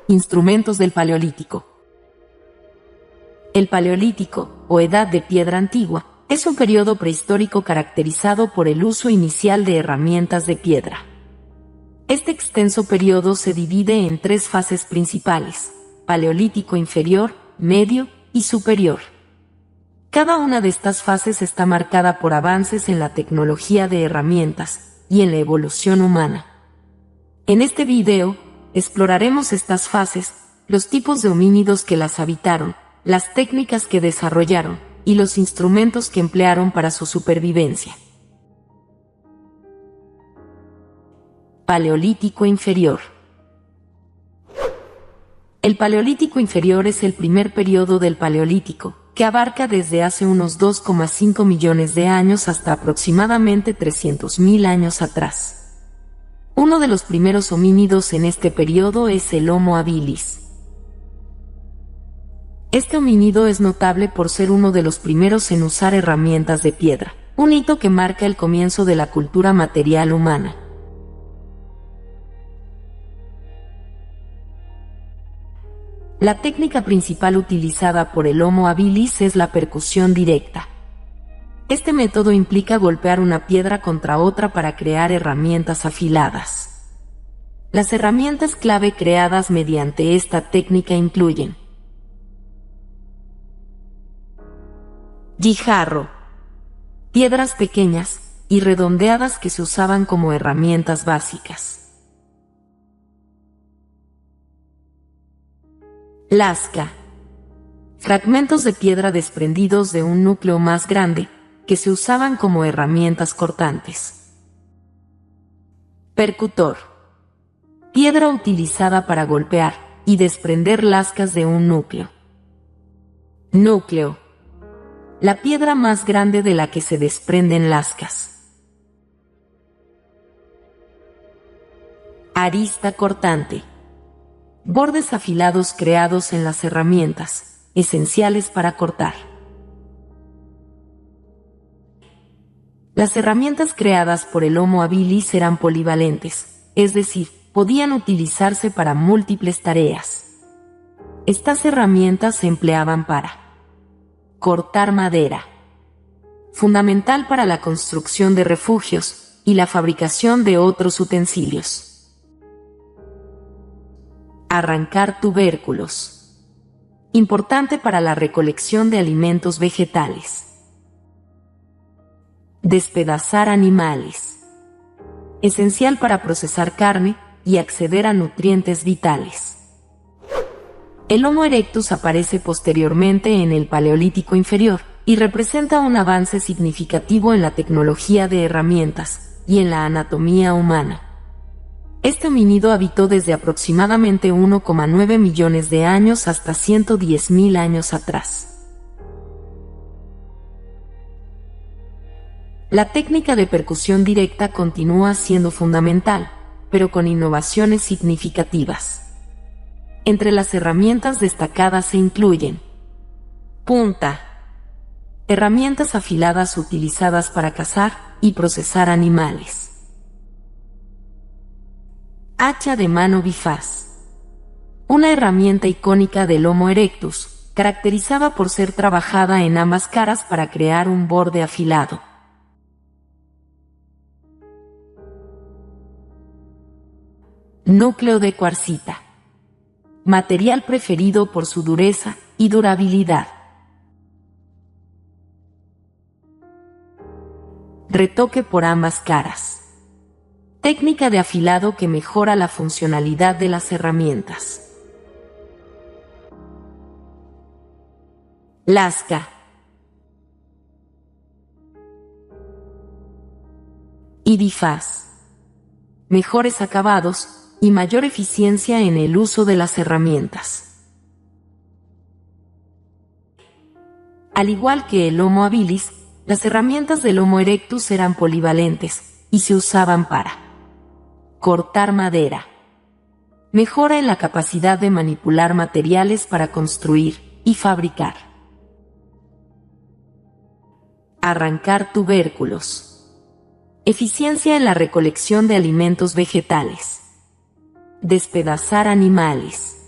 Instrumentos del Paleolítico. El Paleolítico, o Edad de Piedra Antigua, es un periodo prehistórico caracterizado por el uso inicial de herramientas de piedra. Este extenso periodo se divide en tres fases principales: Paleolítico inferior, medio y superior. Cada una de estas fases está marcada por avances en la tecnología de herramientas y en la evolución humana. En este video, exploraremos estas fases, los tipos de homínidos que las habitaron, las técnicas que desarrollaron y los instrumentos que emplearon para su supervivencia. Paleolítico inferior. El Paleolítico inferior es el primer periodo del Paleolítico, que abarca desde hace unos 2,5 millones de años hasta aproximadamente 300.000 años atrás. Uno de los primeros homínidos en este periodo es el Homo habilis. Este homínido es notable por ser uno de los primeros en usar herramientas de piedra, un hito que marca el comienzo de la cultura material humana. La técnica principal utilizada por el Homo habilis es la percusión directa. Este método implica golpear una piedra contra otra para crear herramientas afiladas. Las herramientas clave creadas mediante esta técnica incluyen: guijarro, piedras pequeñas y redondeadas que se usaban como herramientas básicas; lasca, fragmentos de piedra desprendidos de un núcleo más grande, que se usaban como herramientas cortantes; percutor, piedra utilizada para golpear y desprender lascas de un núcleo; núcleo, la piedra más grande de la que se desprenden lascas; arista cortante, bordes afilados creados en las herramientas, esenciales para cortar. Las herramientas creadas por el Homo habilis eran polivalentes, es decir, podían utilizarse para múltiples tareas. Estas herramientas se empleaban para cortar madera, fundamental para la construcción de refugios y la fabricación de otros utensilios; arrancar tubérculos, importante para la recolección de alimentos vegetales; despedazar animales, esencial para procesar carne y acceder a nutrientes vitales. El Homo erectus aparece posteriormente en el Paleolítico inferior y representa un avance significativo en la tecnología de herramientas y en la anatomía humana. Este homínido habitó desde aproximadamente 1,9 millones de años hasta 110.000 años atrás. La técnica de percusión directa continúa siendo fundamental, pero con innovaciones significativas. Entre las herramientas destacadas se incluyen: punta, herramientas afiladas utilizadas para cazar y procesar animales; hacha de mano bifaz, una herramienta icónica del Homo erectus, caracterizada por ser trabajada en ambas caras para crear un borde afilado; núcleo de cuarcita, material preferido por su dureza y durabilidad; retoque por ambas caras, técnica de afilado que mejora la funcionalidad de las herramientas; lasca y bifaz, mejores acabados y mayor eficiencia en el uso de las herramientas. Al igual que el Homo habilis, las herramientas del Homo erectus eran polivalentes y se usaban para cortar madera, mejora en la capacidad de manipular materiales para construir y fabricar; arrancar tubérculos, eficiencia en la recolección de alimentos vegetales; despedazar animales,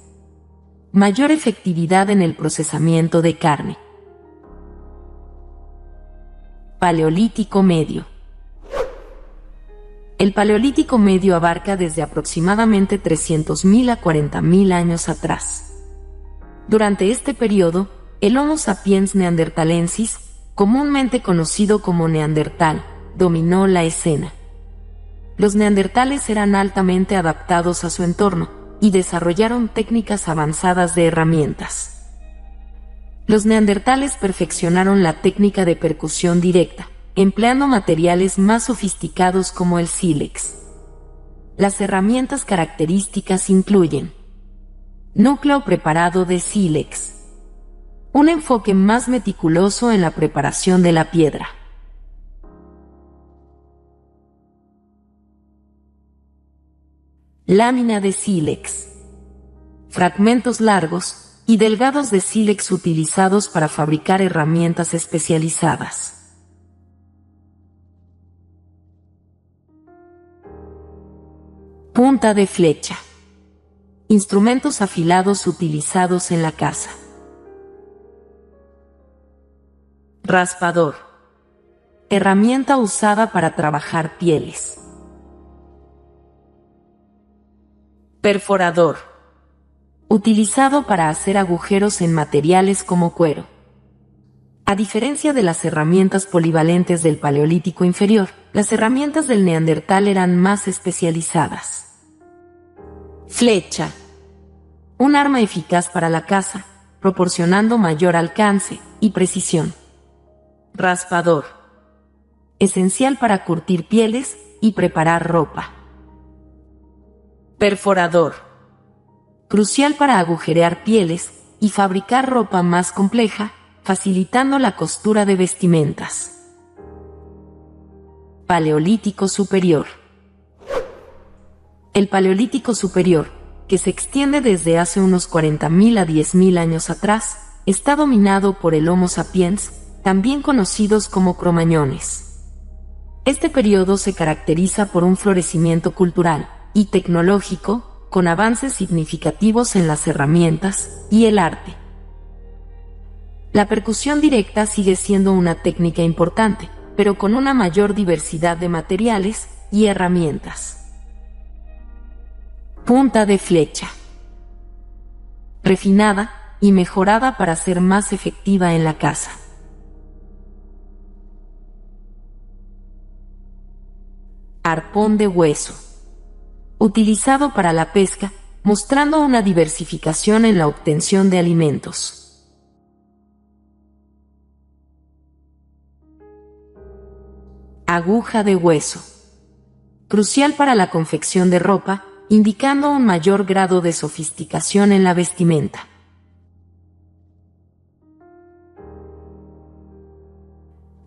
mayor efectividad en el procesamiento de carne. Paleolítico Medio. El Paleolítico Medio abarca desde aproximadamente 300.000 a 40.000 años atrás. Durante este periodo, el Homo sapiens neanderthalensis, comúnmente conocido como Neandertal, dominó la escena. Los neandertales eran altamente adaptados a su entorno y desarrollaron técnicas avanzadas de herramientas. Los neandertales perfeccionaron la técnica de percusión directa, empleando materiales más sofisticados como el sílex. Las herramientas características incluyen núcleo preparado de sílex, un enfoque más meticuloso en la preparación de la piedra, lámina de sílex, fragmentos largos y delgados de sílex utilizados para fabricar herramientas especializadas. Punta de flecha. Instrumentos afilados utilizados en la caza. Raspador. Herramienta usada para trabajar pieles. Perforador. Utilizado para hacer agujeros en materiales como cuero. A diferencia de las herramientas polivalentes del Paleolítico inferior, las herramientas del Neandertal eran más especializadas. Flecha. Un arma eficaz para la caza, proporcionando mayor alcance y precisión. Raspador. Esencial para curtir pieles y preparar ropa. Perforador. Crucial para agujerear pieles y fabricar ropa más compleja, facilitando la costura de vestimentas. Paleolítico Superior. El Paleolítico Superior, que se extiende desde hace unos 40.000 a 10.000 años atrás, está dominado por el Homo sapiens, también conocidos como cromañones. Este periodo se caracteriza por un florecimiento cultural y tecnológico, con avances significativos en las herramientas y el arte. La percusión directa sigue siendo una técnica importante, pero con una mayor diversidad de materiales y herramientas. Punta de flecha. Refinada y mejorada para ser más efectiva en la caza. Arpón de hueso. Utilizado para la pesca, mostrando una diversificación en la obtención de alimentos. Aguja de hueso. Crucial para la confección de ropa, indicando un mayor grado de sofisticación en la vestimenta.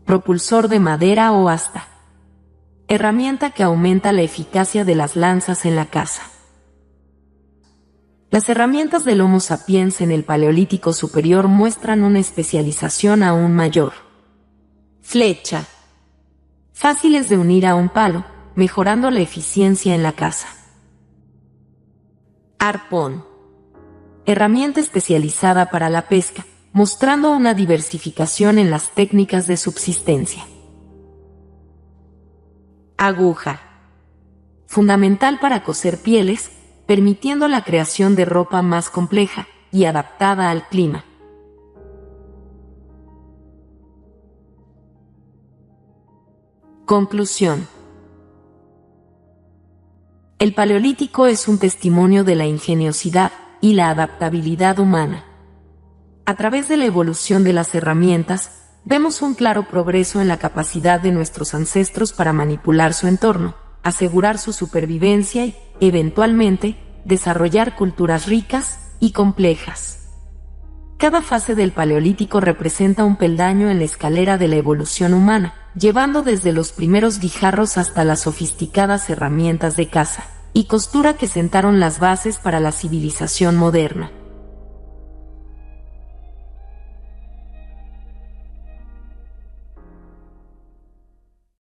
Propulsor de madera o asta. Herramienta que aumenta la eficacia de las lanzas en la caza. Las herramientas del Homo sapiens en el Paleolítico Superior muestran una especialización aún mayor. Flecha. Fáciles de unir a un palo, mejorando la eficiencia en la caza. Arpón. Herramienta especializada para la pesca, mostrando una diversificación en las técnicas de subsistencia. Aguja. Fundamental para coser pieles, permitiendo la creación de ropa más compleja y adaptada al clima. Conclusión. El Paleolítico es un testimonio de la ingeniosidad y la adaptabilidad humana. A través de la evolución de las herramientas, vemos un claro progreso en la capacidad de nuestros ancestros para manipular su entorno, asegurar su supervivencia y, eventualmente, desarrollar culturas ricas y complejas. Cada fase del Paleolítico representa un peldaño en la escalera de la evolución humana, llevando desde los primeros guijarros hasta las sofisticadas herramientas de caza y costura que sentaron las bases para la civilización moderna.